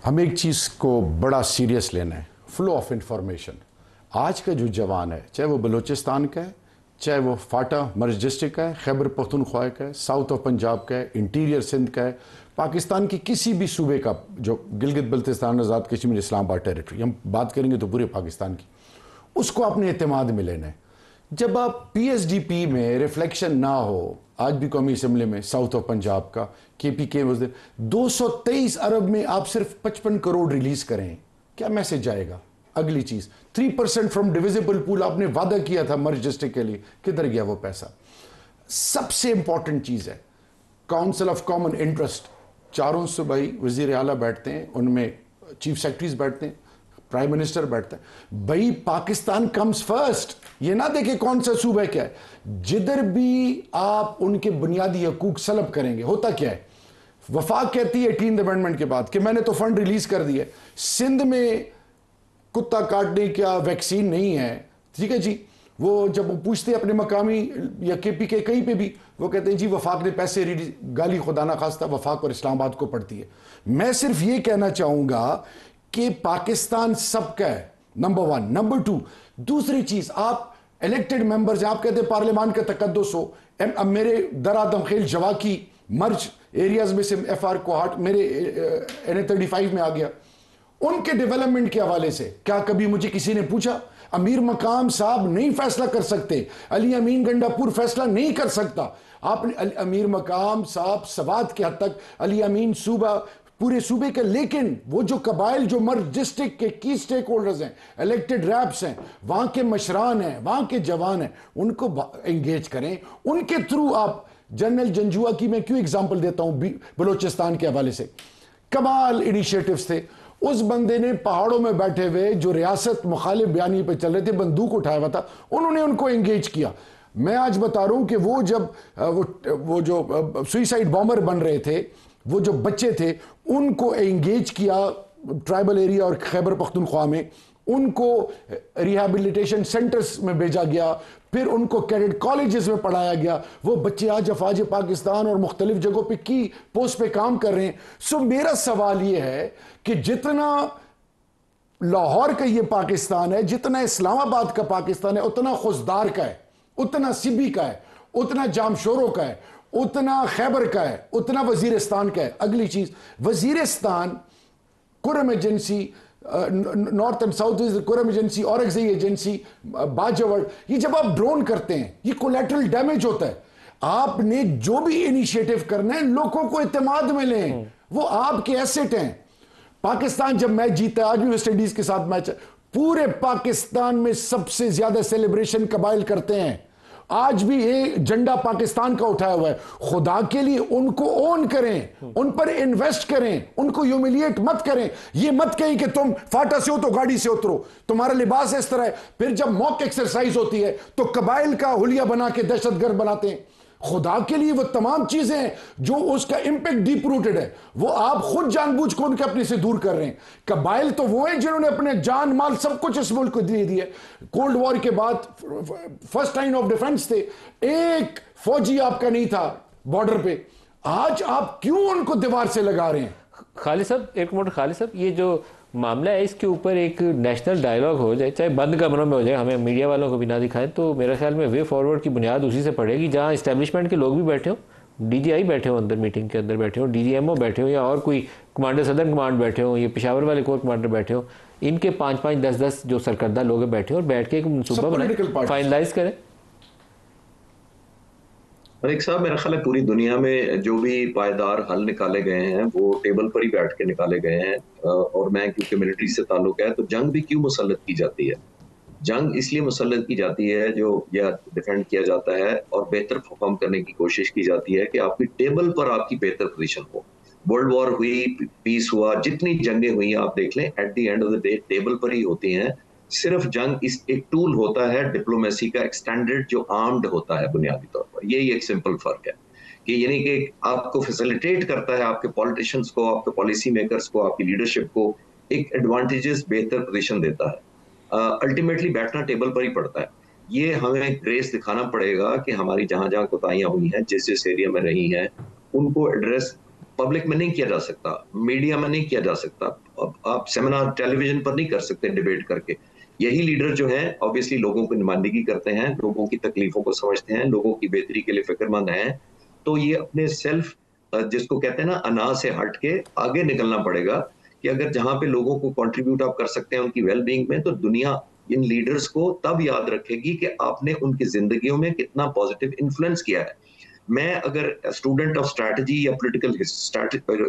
हम एक चीज़ को बड़ा सीरियस लेना है, फ्लो ऑफ इंफॉर्मेशन। आज का जो जवान है, चाहे वो बलूचिस्तान का है, चाहे वो फाटा मर्ज डिस्ट्रिक्ट का है, खैबर पख्तूनख्वा का है, साउथ ऑफ पंजाब का है, इंटीरियर सिंध का है, पाकिस्तान की किसी भी सूबे का, जो गिलगित बल्तिस्तान, आज़ाद कश्मीर, इस्लामाबाद टेरिटरी, हम बात करेंगे तो पूरे पाकिस्तान की, उसको अपने एतमाद में लेना है। जब आप PSDP में रिफ्लेक्शन ना हो, आज भी कौमी असम्बली में साउथ ऑफ पंजाब का KPK 223 अरब में आप सिर्फ 55 करोड़ रिलीज करें, क्या मैसेज आएगा? अगली चीज, 3% फ्रॉम डिविजिबल पूल आपने वादा किया था मर्ज डिस्ट्रिक्ट के लिए, किधर गया वो पैसा? सबसे इंपॉर्टेंट चीज है काउंसिल ऑफ कॉमन इंटरेस्ट, चारों सूबाई वजीर आला बैठते हैं, उनमें चीफ सेक्रेटरीज बैठते हैं, प्राइम मिनिस्टर बैठता है। भाई पाकिस्तान कम्स फर्स्ट, ये ना देखे कौन सा सूबा क्या है। जिधर भी आप उनके बुनियादी हकूक सलब करेंगे, होता क्या है, वफाक कहती है 18th अमेंडमेंट के बाद कि मैंने तो फंड रिलीज कर दिए, सिंध में कुत्ता काटने का वैक्सीन नहीं है, ठीक है जी। वो जब वो पूछते हैं अपने मकामी या KPK कहीं पे भी, वो कहते हैं जी वफाक ने पैसे रिलीज, गाली खुदा ना खास्ता वफाक और इस्लामाबाद को पड़ती है। मैं सिर्फ ये कहना चाहूंगा कि पाकिस्तान सबका है, नंबर 1। नंबर 2, दूसरी चीज, आप इलेक्टेड मेंबर्स, आप कहते हैं पार्लियामान का तकद्दुस हो। अब मेरे दरादम खेल जवाकी मर्ज एरियाज में से FR कोहाट मेरे NA35 में आ गया। उनके डेवलपमेंट के हवाले से क्या कभी मुझे किसी ने पूछा? अमीर मकाम साहब नहीं फैसला कर सकते, अली अमीन गंडापुर फैसला नहीं कर सकता। आपने अमीर मकाम साहब सवात के हद तक, अली अमीन सूबा पूरे सूबे के, लेकिन वो जो कबाइल जो मर्ज डिस्ट्रिक्ट के की स्टेक होल्डर्स हैं, इलेक्टेड रैप्स हैं, वहां के मशरान हैं, वहां के जवान हैं, उनको एंगेज करें। उनके थ्रू आप जनरल जंजुआ की मैं क्यों एग्जांपल देता हूं बलोचिस्तान के हवाले से, कमाल इनिशिएटिव्स थे। उस बंदे ने पहाड़ों में बैठे हुए जो रियासत मुखालिफ बयानी पे चल रहे थे, बंदूक उठाया हुआ था, उन्होंने उनको एंगेज किया। मैं आज बता रहा हूं कि वो जब वो जो सुइसाइड बॉम्बर बन रहे थे, वो जो बच्चे थे, उनको एंगेज किया ट्राइबल एरिया और खैबर पख्तूनख्वा में, उनको रिहैबिलिटेशन सेंटर्स में भेजा गया, फिर उनको कैडेट कॉलेजेस में पढ़ाया गया। वो बच्चे आज अफवाज पाकिस्तान और मुख्तलिफ जगहों पे की पोस्ट पे काम कर रहे हैं। सो मेरा सवाल ये है कि जितना लाहौर का ये पाकिस्तान है, जितना इस्लामाबाद का पाकिस्तान है, उतना खुशदार का है, उतना सिबी का है, उतना जामशोरों का है, उतना खैबर का है, उतना वजीरिस्तान का है। अगली चीज, Waziristan Kurram agency, north and south east Kurram agency, Aurangzeb agency, Bajaur, ये जब आप ड्रोन करते हैं ये कोलैटरल डैमेज होता है। आपने जो भी इनिशिएटिव करना है लोगों को इत्तेमाद में लें, वो आपके एसेट हैं। पाकिस्तान जब मैच जीता है, आज भी वेस्ट इंडीज के साथ मैच है, पूरे पाकिस्तान में सबसे ज्यादा सेलिब्रेशन कबाइल करते हैं। आज भी ये झंडा पाकिस्तान का उठाया हुआ है। खुदा के लिए उनको ओन करें, उन पर इन्वेस्ट करें, उनको ह्यूमिलिएट मत करें। ये मत कहें कि तुम फाटा से हो तो गाड़ी से उतरो, तुम्हारा लिबास इस तरह है। फिर जब मॉक एक्सरसाइज होती है तो कबाइल का हुलिया बना के दहशतगर्द बनाते हैं। खुदा के लिए वो तमाम चीजें हैं जो उसका इंपैक्ट डीप रूटेड है, वो आप खुद जानबूझ को उनके अपने से दूर कर रहे हैं। कबाइल तो वो हैं जिन्होंने अपने जान माल सब कुछ इस मुल्क को दे दिया। कोल्ड वॉर के बाद फर्स्ट लाइन ऑफ डिफेंस थे, एक फौजी आपका नहीं था बॉर्डर पे। आज आप क्यों उनको दीवार से लगा रहे हैं? खालिद साहब, एक मिनट खालिद साहब, ये जो मामला है इसके ऊपर एक नेशनल डायलॉग हो जाए, चाहे बंद कमरों में हो जाए, हमें मीडिया वालों को भी ना दिखाएं, तो मेरे ख्याल में वे फॉरवर्ड की बुनियाद उसी से पड़ेगी जहां इस्टेब्लिशमेंट के लोग भी बैठे हो, DGI बैठे हो अंदर, मीटिंग के अंदर बैठे हो, DGMO बैठे हो, या और कोई कमांडर सदर्न कमांड बैठे हो, ये पेशावर वाले कोर कमांडर बैठे हो, इनके 5-5, 10-10 जो सरकर्दा लोग बैठे हो और बैठ के एक मनसूबा बनाए, फाइनलाइज करें। एक साहब, मेरा ख्याल है पूरी दुनिया में जो भी पायदार हल निकाले गए हैं वो टेबल पर ही बैठ के निकाले गए हैं। और मैं क्योंकि मिलिट्री से ताल्लुक है, तो जंग भी क्यों मुसल्लत की जाती है? जंग इसलिए मुसल्लत की जाती है जो या डिफेंड किया जाता है और बेहतर परफॉर्म करने की कोशिश की जाती है कि आपकी टेबल पर आपकी बेहतर पोजीशन हो। वर्ल्ड वॉर हुई, पीस हुआ, जितनी जंगें हुई आप देख लें, at the end of the day table पर ही होती हैं। सिर्फ जंग इस एक टूल होता है डिप्लोमेसी का, एक्सटेंडेड जो आर्म्ड होता है बुनियादी तौर पर। यही एक सिंपल फर्क है कि यानी कि आपको फैसिलिटेट करता है, आपके पॉलिटिशियंस को, आपके पॉलिसी मेकर्स को, आपकी लीडरशिप को एक एडवांटेजेस, बेहतर पोजीशन देता है। अल्टीमेटली बैठना टेबल पर ही पड़ता है। ये हमें ग्रेस दिखाना पड़ेगा कि हमारी जहां जहां कोताहियां हुई हैं, जिस जिस एरिया में रही हैं, उनको एड्रेस पब्लिक में नहीं किया जा सकता, मीडिया में नहीं किया जा सकता, आप सेमिनार टेलीविजन पर नहीं कर सकते डिबेट करके। यही लीडर जो हैं ऑब्वियसली लोगों की नुमाइंदगी करते हैं, लोगों की तकलीफों को समझते हैं, लोगों की बेहतरी के लिए फिक्रमंद हैं। तो ये अपने सेल्फ, जिसको कहते हैं ना, अना से हट के आगे निकलना पड़ेगा कि अगर जहां पे लोगों को कंट्रीब्यूट आप कर सकते हैं उनकी वेलबींग में, तो दुनिया इन लीडर्स को तब याद रखेगी कि आपने उनकी जिंदगियों में कितना पॉजिटिव इन्फ्लुएंस किया है। मैं अगर स्टूडेंट ऑफ स्ट्रैटेजी या पॉलिटिकल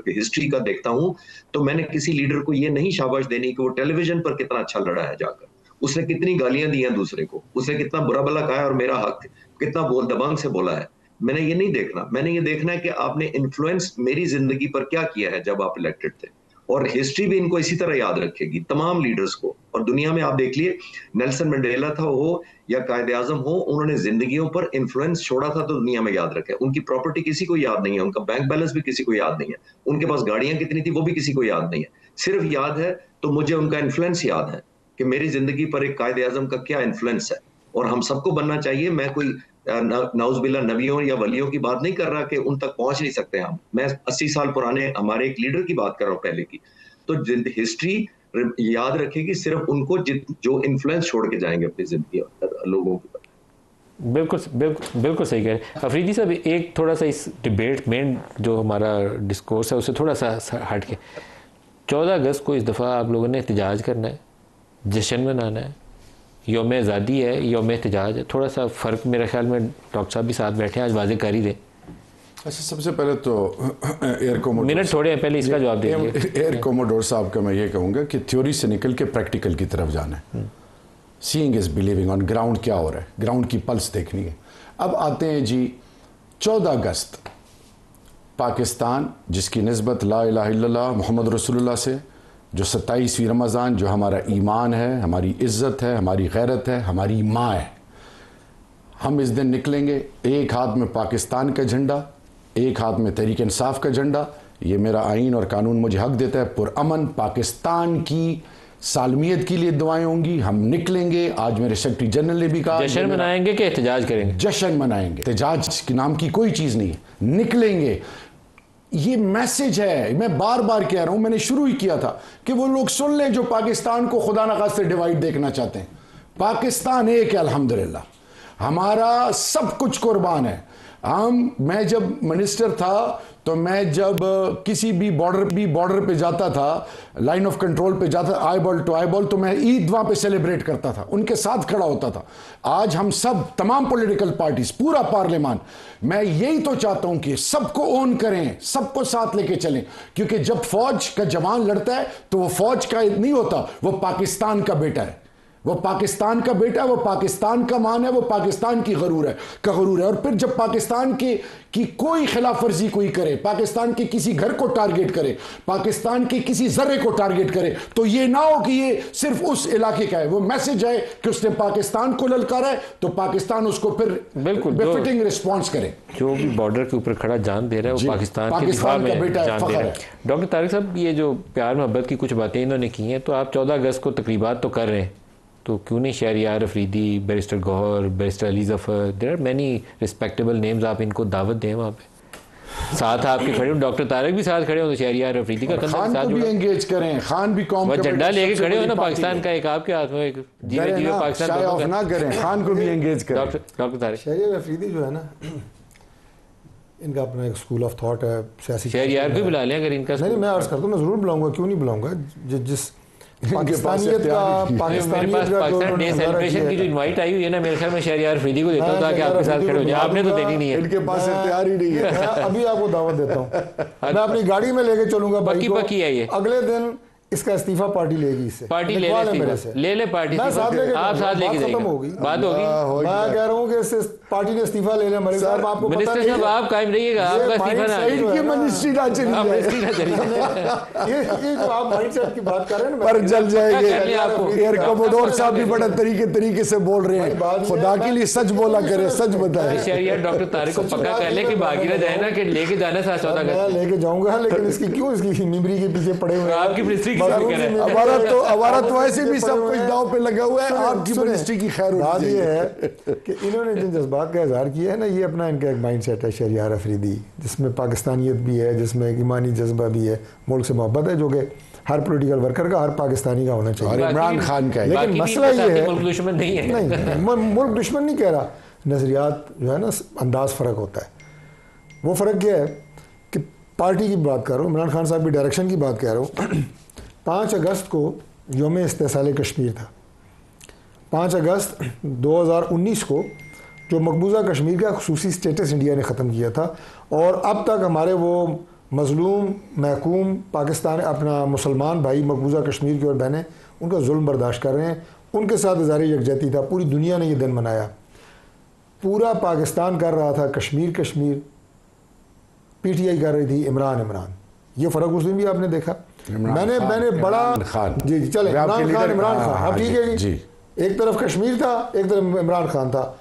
हिस्ट्री का देखता हूं, तो मैंने किसी लीडर को ये नहीं शाबाश देनी कि वो टेलीविजन पर कितना अच्छा लड़ा है जाकर, उसने कितनी गालियां दी हैं दूसरे को, उसने कितना बुरा भला कहा है और मेरा हक कितना बोल दबंग से बोला है। मैंने ये नहीं देखना, मैंने ये देखना है कि आपने इन्फ्लुएंस मेरी जिंदगी पर क्या किया है जब आप इलेक्टेड थे। और हिस्ट्री भी इनको इसी तरह याद रखेगी, तमाम लीडर्स को। और दुनिया में आप देख लिए, नेल्सन मंडेला था हो या कायदे आजम हो, उन्होंने जिंदगियों पर इन्फ्लुएंस छोड़ा था तो दुनिया में याद रखे। उनकी प्रॉपर्टी किसी को याद नहीं है, उनका बैंक बैलेंस भी किसी को याद नहीं है, उनके पास गाड़ियां कितनी थी वो भी किसी को याद नहीं है। सिर्फ याद है तो मुझे उनका इन्फ्लुएंस याद है कि मेरी जिंदगी पर एक कायदे आजम का क्या इन्फ्लुएंस है। और हम सबको बनना चाहिए। मैं कोई नाउज़बिल्लाह नबियों या वलियों की बात नहीं कर रहा कि उन तक पहुंच नहीं सकते हम। मैं 80 साल पुराने हमारे एक लीडर की बात कर रहा हूं पहले की। तो हिस्ट्री याद रखेगी सिर्फ उनको जो इन्फ्लुएंस छोड़ के जाएंगे अपनी जिंदगी लोगों की। बिल्कुल बिल्कुल बिल्कुल सही कह रहे हैं अफरीदी साहब। एक थोड़ा सा इस डिबेट मेन जो हमारा डिस्कोर्स है उससे थोड़ा सा हट के, 14 अगस्त को इस दफ़ा आप लोगों ने एहतजाज करना है, जश्न मनाना है, यौम आज़ादी है, यौम एहतजाज है, थोड़ा सा फ़र्क मेरे ख्याल में डॉक्टर साहब भी साथ बैठे हैं, आज वाज़े कर ही दें। अच्छा, सबसे पहले तो एयर कोमोडोर मिनट थोड़े हैं, पहले इसका जवाब दीजिए। एयर कोमोडोर साहब का मैं ये कहूँगा कि थ्योरी से निकल के प्रैक्टिकल की तरफ जाना है। Seeing is believing, on ground क्या हो रहा है, ग्राउंड की पल्स देखनी है। अब आते हैं जी 14 अगस्त, पाकिस्तान जिसकी निस्बत ला इलाहा इल्लल्लाह मुहम्मद रसूलुल्लाह से, जो 27वीं रमज़ान, जो हमारा ईमान है, हमारी इज़्ज़त है, हमारी गैरत है, हमारी माँ है। हम इस दिन निकलेंगे, एक हाथ में पाकिस्तान का झंडा, एक हाथ में तहरीक इंसाफ का झंडा। ये मेरा आइन और कानून मुझे हक देता है। पुरअमन पाकिस्तान की सालमियत के लिए दुआएं होंगी। हम निकलेंगे, आज मेरे सेक्रेटरी जनरल ने भी कहा, जश्न मनाएंगे कि एहतजाज करेंगे? जश्न मनाएंगे, एहतजाज के नाम की कोई चीज़ नहीं है, निकलेंगे। ये मैसेज है, मैं बार बार कह रहा हूं, मैंने शुरू ही किया था कि वो लोग सुन लें जो पाकिस्तान को खुदा न खास्ते डिवाइड देखना चाहते हैं। पाकिस्तान एक है अल्हम्दुलिल्लाह, हमारा सब कुछ कुर्बान है। मैं जब मिनिस्टर था तो मैं जब किसी भी बॉर्डर पे जाता था, लाइन ऑफ कंट्रोल पे जाता था, eyeball to eyeball, तो मैं ईद वहां पे सेलिब्रेट करता था, उनके साथ खड़ा होता था। आज हम सब, तमाम पॉलिटिकल पार्टीज, पूरा पार्लियामान, मैं यही तो चाहता हूं कि सबको ओन करें, सबको साथ लेके चलें, क्योंकि जब फौज का जवान लड़ता है तो वो फौज का नहीं होता, वो पाकिस्तान का बेटा है, वो पाकिस्तान का बेटा है, वो पाकिस्तान का मान है, वो पाकिस्तान की गरूर है। और फिर जब पाकिस्तान की कोई खिलाफ वर्जी कोई करे, पाकिस्तान के किसी घर को टारगेट करे, पाकिस्तान के किसी जर्रे को टारगेट करे, तो ये ना हो कि ये सिर्फ उस इलाके का है। वो मैसेज है कि उसने पाकिस्तान को ललकारा है तो पाकिस्तान उसको फिर बिल्कुल बेफिटिंग रिस्पॉन्स करे। जो भी बॉर्डर के ऊपर खड़ा जान दे रहा है वो पाकिस्तान का बेटा जान दे रहा है। डॉक्टर तारिक साहब, ये जो प्यार मोहब्बत की कुछ बातें इन्होंने की हैं, तो आप 14 अगस्त को तकरीबात तो कर रहे हैं, तो क्यों नहीं Shehryar Afridi, barrister Gohar, barrister Ali Zafar, there are many respectable names, आप इनको दावत दें वहाँ पे, साथ आपके खड़े हो, डॉक्टर तारिक भी साथ खड़े हो, तो शहरियार अफरीदी का खान को भी एंगेज करें, खान भी कौम का झंडा लेके खड़े हो ना पाकिस्तान का, एक आपके हाथ में, एक जीवे जीवे पाकिस्तान ना करें, खान को भी एंगेज करें। डॉक्टर तारिक, शहरियार अफरीदी जो है ना, इनका अपना एक स्कूल ऑफ थॉट है, सियासी शहरियार भी बुला लें अगर इनका। नहीं, मैं अर्ज करता हूँ, मैं ज़रूर बुलाऊंगा, क्यों नहीं बुलाऊंगा। जिस पाकिस्तानियत डे सेलिब्रेशन की जो इनवाइट आई हुई है ना, मेरे ख्याल में शहरियार अफरीदी को देता हूँ ताकि आपके साथ खड़े हो जाए। आपने तो देनी नहीं है, इनके पास तैयार ही नहीं है। अभी आपको दावत देता हूँ, मैं अपनी गाड़ी में लेके चलूंगा, पक्की है ये, अगले दिन इसका इस्तीफा पार्टी लेगी, इससे पार्टी ले ले पार्टी, आप साथ लेके खत्म होगी, बात होगी। मैं कह रहा हूँ कि पार्टी ने इस्तीफा ले लिया, मलिक साहब आपको मिनिस्टर साहब आप कायम रहिएगा, आपका इस्तीफा ना इनकी मिनिस्ट्री ना चली ये जो आप माइंडसेट की बात कर रहे हैं ना, पर जल जाएंगे। एयर कोमोडोर साहब भी बड़ा तरीके से बोल रहे हैं, खुदा के लिए सच बोला करे, सच बताए। शहरियार डॉक्टर तारिक को पक्का कर ले कि बाकी रह जाए ना, कि लेके जाना साथ 14 अगस्त लेके जाऊंगा, लेकिन इसकी क्यों, इसकी मिमरी के पीछे पड़े हुए आपकी मिनिस्ट्री हमारा तो ऐसे भी सब कुछ दांव पे लगा हुआ है। आपकी मिनिस्ट्री की खैर बात ये है कि इन्होंने जिन जज्बात का इजहार किया है ना, ये अपना इनका एक माइंड सेट है शहरियार अफरीदी, जिसमें पाकिस्तानियत भी है, जिसमें एक ईमानी जज्बा भी है, मुल्क से मोहब्बत है, जो कि हर पॉलिटिकल वर्कर का, हर पाकिस्तानी का होना चाहिए, और इमरान खान का है। लेकिन मसला ये है, मुल्क दुश्मन नहीं है, नहीं मुल्क दुश्मन नहीं कह रहा, नजरियात जो है ना, अंदाज फ़र्क होता है। वो फ़र्क क्या है कि पार्टी की बात कर रहा हूँ, इमरान खान साहब की डायरेक्शन की बात कह रहा हूँ। 5 अगस्त को यौम इस्तेसाल कश्मीर था। 5 अगस्त 2019 को जो मकबूजा कश्मीर का खुसूसी स्टेटस इंडिया ने ख़त्म किया था, और अब तक हमारे वो मज़लूम महकूम पाकिस्तान, अपना मुसलमान भाई मकबूजा कश्मीर की और बहनें, उनका जुल्म बर्दाश्त कर रहे हैं। उनके साथ इज़हार यकजहती था, पूरी दुनिया ने ये दिन मनाया, पूरा पाकिस्तान कर रहा था कश्मीर कश्मीर, PTI कर रही थी इमरान इमरान। ये फ़र्क उस दिन भी आपने देखा। मैंने बड़ा जी चले इमरान खान, अब ठीक है जी, एक तरफ कश्मीर था, एक तरफ इमरान खान था।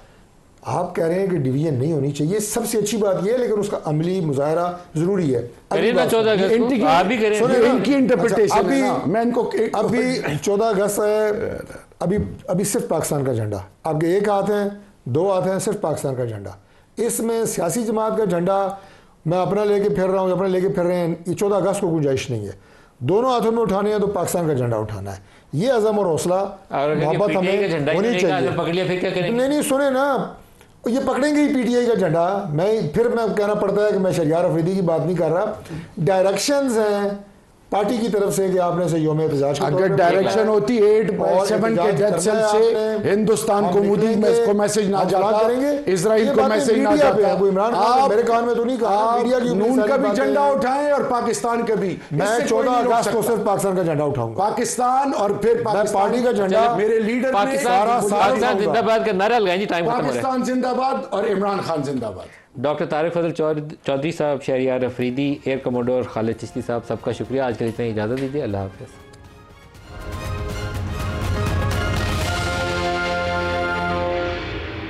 आप कह रहे हैं कि डिवीजन नहीं होनी चाहिए, सबसे अच्छी बात यह है, लेकिन उसका अमली मुजाहरा जरूरी है। इनकी इंटरप्रिटेशन अभी 14 अगस्त है, अभी सिर्फ पाकिस्तान का झंडा, आपके एक हाथ है, 2 हाथ हैं, सिर्फ पाकिस्तान का झंडा। इसमें सियासी जमात का झंडा मैं अपना लेके फिर रहा हूँ, अपना लेके फिर रहे हैं, ये 14 अगस्त को गुंजाइश नहीं है। दोनों हाथों में उठाने हैं तो पाकिस्तान का झंडा उठाना है। ये अज़म और हौसला मोहब्बत हमें होनी चाहिए। नहीं सुने ना, ये पकड़ेंगे ही पीटीआई का झंडा। मैं कहना पड़ता है कि मैं शहरियार अफरीदी की बात नहीं कर रहा, डायरेक्शंस हैं पार्टी की तरफ से कि आपने से योम एहतजाज, अगर डायरेक्शन होती 8/7 के डेथ सेल से हिंदुस्तान को मोदी को मैसेज ना जाता, इजराइल को मैसेज ना जाता, आप मेरे कान में तो नहीं कहा, मीडिया की नून का भी झंडा उठाएं और पाकिस्तान का भी। मैं 14 अगस्त को सिर्फ पाकिस्तान का झंडा उठाऊंगा, पाकिस्तान और फिर पार्टी का झंडा, मेरे लीडर पाकिस्तान जिंदाबाद का नारा लगाएं जी, टाइम खत्म हो रहा है। पाकिस्तान जिंदाबाद और इमरान खान जिंदाबाद। डॉक्टर तारिक फजल चौधरी साहब, शहरियार अफरीदी, एयर कमोडोर खालिद चिश्ती साहब, सबका शुक्रिया। आज के लिए इतना इजाज़त दीजिए। अल्लाह हाफ़िज़।